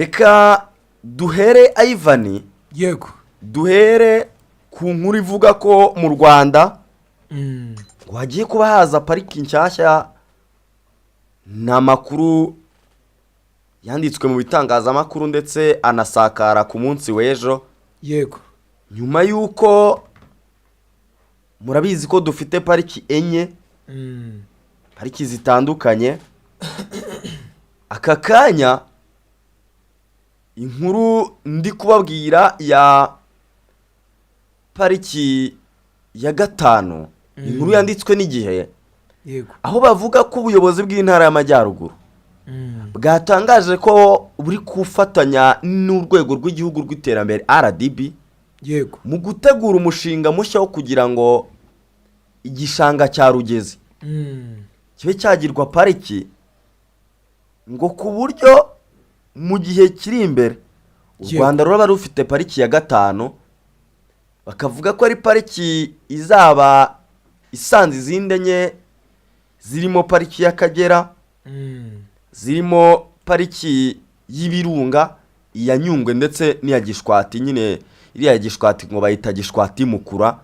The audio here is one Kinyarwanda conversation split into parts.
reka duhere Ivan, yego duhere ku nkuru ivuga ko mu Rwanda ngo hagiye kuba haza pariki nshyashya. ni amakuru yanditswe mu bitangazamakuru ndetse anasakara ku munsi w'ejo, yego nyuma y'uko murabizi ko dufite pariki enye, pariki zitandukanye. aka kanya inkuru ndi kubabwira ya pariki ya gatanu, inkuru yanditswe n'Igihe, yego aho bavuga ko ubuyobozi bw'intara y'Amajyaruguru bwatangaje ko buri kufatanya n'urwego rw'igihugu rw'iterambere RDB yego mu gutegura umushinga mushya wo kugira ngo igishanga cya Rugezi kibe cyagirwa pariki, ngo ku buryo mu gihe kiri imbere u Rwanda ruraba rufite pariki ya gatanu. Bakavuga ko ari pariki izaba isanze izindi enye, zirimo pariki y'Akagera, zirimo pariki y'Ibirunga, iya Nyungwe ndetse n'iya Gishwati. Nyine iriya Gishwati ngo bayita Gishwati Mukura,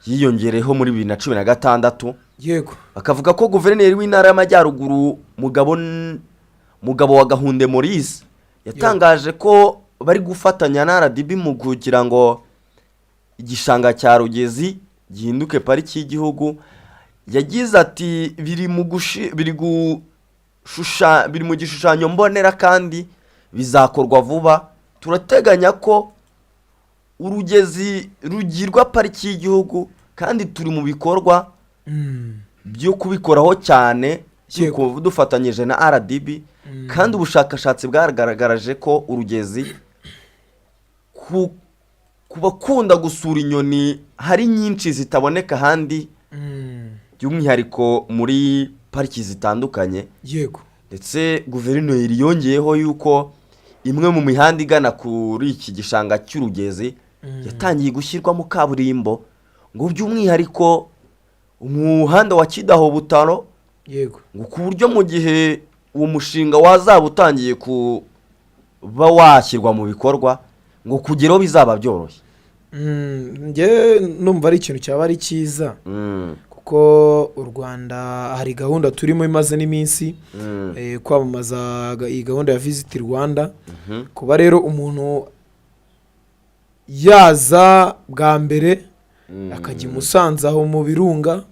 yiyongereho muri 2016. yego Bakavuga ko guverineri w'intara y'Amajyaruguru Mugabo wa Gahunde Maurice yatangaje ko bari gufatanya na RDB mu kugira ngo igishanga cya Rugezi gihinduke pariki y'igihugu. Yagize ati biri mu gishushanyo mbonera kandi bizakorwa vuba. Turateganya ko Urugezi rugirwa pariki y'igihugu kandi turi mu bikorwa byo kubikoraho cyane dufatanyije na RDB. kandi ubushakashatsi bwagaragaje ko Urugezi ku bakunda gusura inyoni hari nyinshi zitaboneka ahandi, by'umwihariko muri pariki zitandukanye. yego Ndetse guverineri yongeyeho yuko imwe mu mihanda igana kuri iki gishanga cy'Urugezi yatangiye gushyirwamo kaburimbo, ngo by'umwihariko umuhanda wa Kidaho Butaro, yego ngo ku buryo mu gihe uwo mushinga wazaba utangiye kuba washyirwa mu bikorwa, ngo kugeraho bizaba byoroshye. njye numva ari ikintu cyaba ari cyiza, kuko u Rwanda hari gahunda turimo imaze n'iminsi kwamamaza iyi gahunda ya Visit Rwanda. kuba rero umuntu yaza bwa mbere akajya i Musanze aho mu Birunga,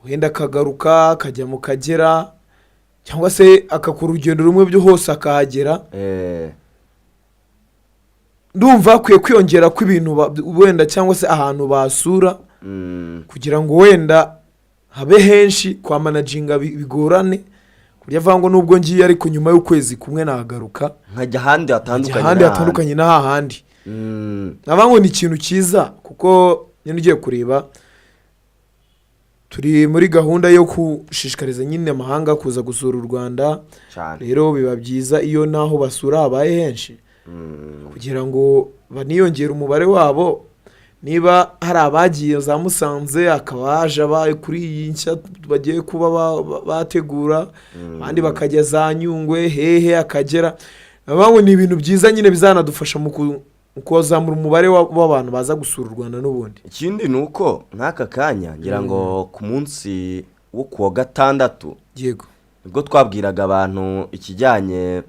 wenda akagaruka akajya mu Kagera, cyangwa se akakora urugendo rumwe byo hose akahagera, ndumva akwiye kwiyongera kw'ibintu wenda cyangwa se ahantu basura, kugira ngo wenda habe henshi kwa managinga bigorane, kurya avango nubwo ngiye ariko nyuma y'ukwezi kumwe nagaruka nkajya ahandi hatandukanye n'ahandi. navango ni ikintu cyiza, kuko nyine ugiye kureba turi muri gahunda yo gushishikariza nyine amahanga kuza gusura u Rwanda. rero biba byiza iyo naho basura habaye henshi, kugira ngo baniyongere umubare wabo. niba hari abagiye za Musanze akaba haje kuri iyi nshya bagiye kuba bategura, abandi bakajya za Nyungwe, hehe Akagera. navango ni ibintu byiza nyine bizanadufasha mu kuzamura umubare w'abantu baza gusura u Rwanda. n'ubundi ikindi ni uko n'aka kanya ngira ngo ku munsi wo kuwa gatandatu, yego nibwo twabwiraga abantu ikijyanye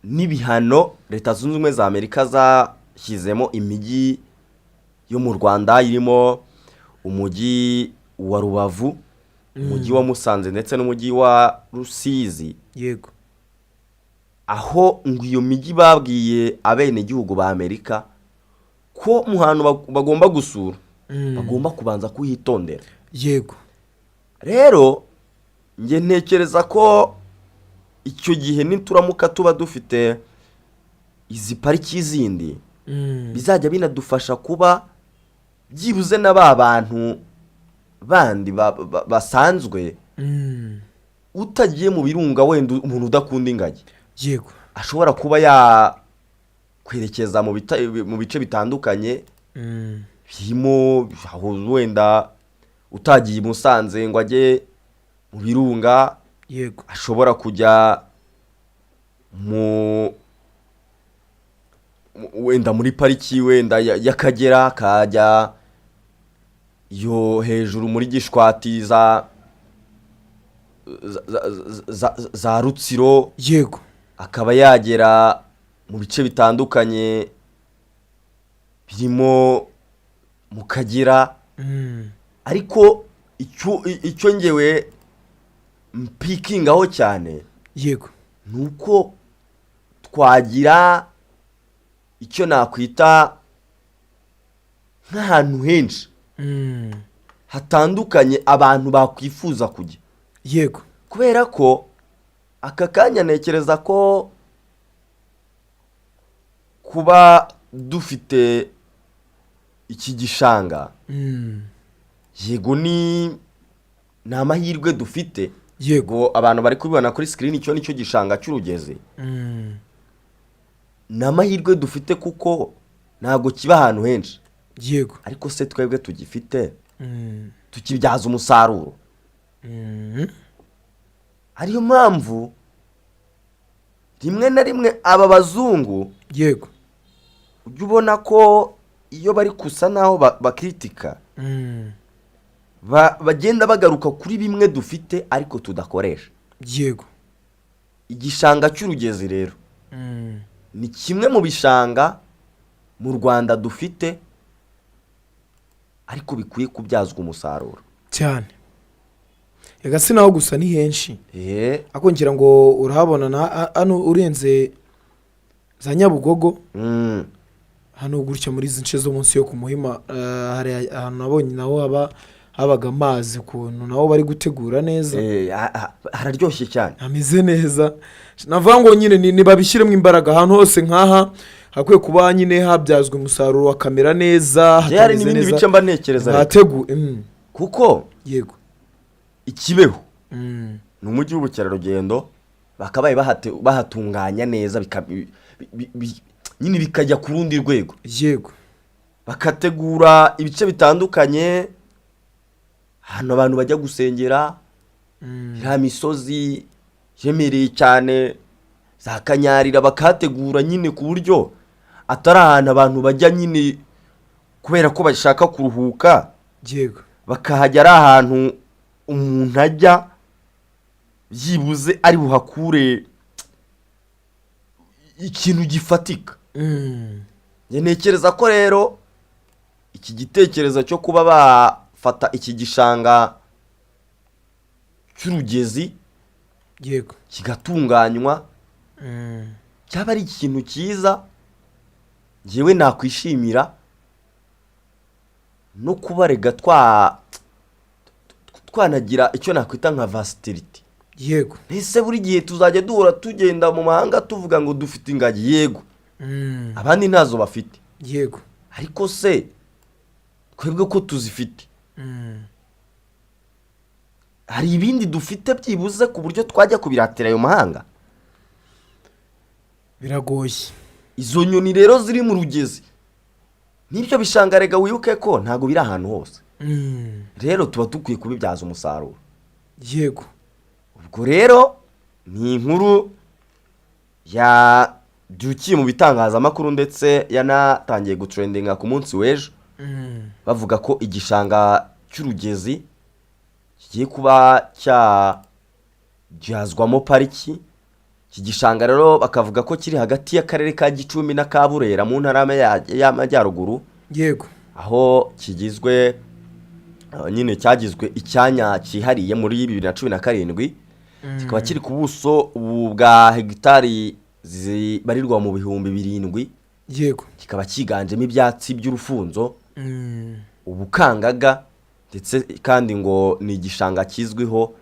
n'ibihano Leta Zunze Ubumwe za Amerika zashyizemo imijyi yo mu Rwanda, irimo umujyi wa Rubavu, umujyi wa Musanze ndetse n'umujyi wa Rusizi. yego aho ngo iyo mijyi babwiye abenegihugu ba Amerika ko mu hantu bagomba gusura bagomba kubanza kuhitondera. yego rero njye ntekereza ko icyo gihe nituramuka tuba dufite izi pariki zindi, bizajya binadufasha kuba byibuze na ba bantu bandi basanzwe, utagiye mu Birunga wenda umuntu udakunda ingagi, yego ashobora kuba yakwerekeza mu bice bitandukanye, birimo wenda utagiye i Musanze ngo ajye mu Birunga, yego ashobora kujya wenda muri pariki wenda y'Akagera, akajya yo hejuru muri Gishwati za Rutsiro, yego, akaba yagera mu bice bitandukanye birimo mu Kagera. Ariko icyo ngewe mpikingaho cyane, yego, nuko twagira icyo nakwita nk'ahantu henshi hatandukanye abantu bakwifuza kujya. Yego, kubera ko aka kanya ntekereza ko kuba dufite iki gishanga, yego ni amahirwe dufite. yego, abantu bari kubibona kuri screen, icyo nicyo gishanga cy'Urugezi. Ni amahirwe dufite kuko ntabwo kiba ahantu henshi. yego, ariko se twebwe tugifite, tukibyaza umusaruro. ariyo mpamvu rimwe na rimwe aba bazungu, yego, ujya ubona ko iyo bari kusa naho bakritika, bagenda bagaruka kuri bimwe dufite ariko tudakoresha. yego, igishanga cy'Urugezi rero ni kimwe mu bishanga mu Rwanda dufite ariko bikwiye kubyazwa umusaruro cyane. Ega sinaho gusa ni henshi, ako ngira ngo urahabona hano urenze za Nyabugogo, hano gutya muri izi nce zo munsi yo ku Muhima, hari ahantu nabonye naho habaga amazi, ukuntu naho bari gutegura neza, hararyoshye cyane, hameze neza. Navuga ngo nyine nibabishyiremo imbaraga ahantu hose nk'aha, hakwiye kuba nyine habyazwa umusaruro, akamera neza, hari n'ibindi bice mba ntekereza hateguwe, kuko yego, Ikibeho ni umujyi w'ubukerarugendo, bakabaye bahatunganya neza, nyine bikajya ku rundi rwego. yego, bakategura ibice bitandukanye, hano abantu bajya gusengera, iriya misozi yemereye cyane za Kanyarira, bakahategura nyine ku buryo atari ahantu abantu bajya nyine kubera ko bashaka kuruhuka. yego, bakahajya ari ahantu umuntu ajya byibuze ari buhakure ikintu gifatika. ntekereza ko rero iki gitekerezo cyo kuba bafata iki gishanga cy'Urugezi, yego, kigatunganywa, cyaba ari ikintu cyiza ngewe nakwishimira, no kuba rega twanagira icyo nakwita nka versatility. yego, ese buri gihe tuzajya duhora tugenda mu mahanga tuvuga ngo dufite ingagi, yego, abandi ntazo bafite, yego, ariko se twebwe ko tuzifite, hari ibindi dufite byibuze ku buryo twajya kubiratira ayo mahanga? biragoye. Izo nyoni rero ziri mu Rugezi n'ibyo bishanga, rega wibuke ko ntabwo biri ahantu hose. rero tuba dukwiye kubibyaza umusaruro. yego, ubwo rero ni inkuru yabyukiye mu bitangazamakuru ndetse yanatangiye gutrendinga ku munsi w'ejo, bavuga ko igishanga cy'Urugezi kigiye kuba cyajyazwamo pariki. iki gishanga rero bakavuga ko kiri hagati y'akarere ka Gicumbi na ka Burera mu ntara y'Amajyaruguru, yego, aho kigizwe nyine cyagizwe icyanya cyihariye muri 2017, kikaba kiri ku buso bwa hegitari zibarirwa mu bihumbi 7. yego, kikaba cyiganjemo ibyatsi by'urufunzo, ubukangaga, ndetse kandi ngo ni igishanga kizwiho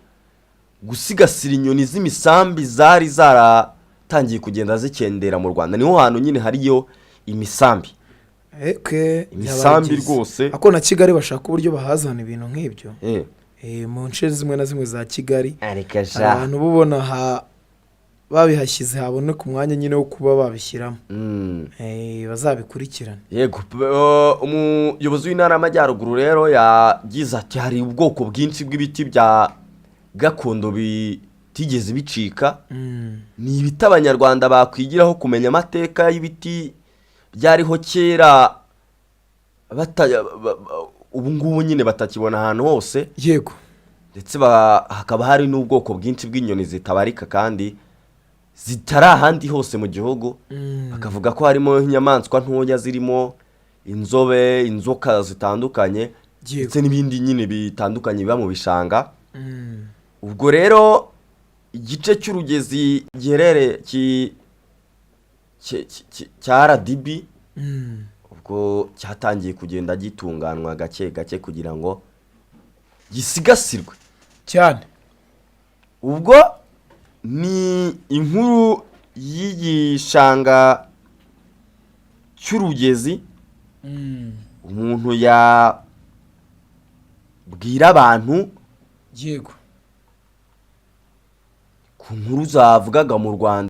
gusigasira inyoni z'imisambi zari zaratangiye kugenda zikendera mu Rwanda. niho hantu nyine hariyo imisambi, imisambi rwose. ako na Kigali bashaka uburyo bahazana ibintu nk'ibyo, mu nce zimwe na zimwe za Kigali, abantu bubona babihashyize habone ku mwanya nyine wo kuba babishyiramo, bazabikurikirana. yego, umuyobozi w'intara y'Amajyaruguru rero yagize ati hari ubwoko bwinshi bw'ibiti bya gakondo bitigeze bicika. Ni ibiti abanyarwanda bakwigiraho kumenya amateka y'ibiti byariho kera ubu ngubu nyine batakibona ahantu hose. Yego. Ndetse hakaba hari n'ubwoko bwinshi bw'inyoni zitabarika kandi zitari ahandi hose mu gihugu. Bakavuga ko harimo inyamaswa ntoya zirimo inzobe, inzoka zitandukanye ndetse n'ibindi nyine bitandukanye biba mu bishanga. Ubwo rero igice cy'urugezi giherereye cya RDB ubwo cyatangiye kugenda gitunganwa gake gake kugira ngo gisigasirwe cyane. Ubwo ni inkuru y'igishanga cy'urugezi umuntu yabwira abantu. Yego. Ku nkuru zavugaga mu Rwanda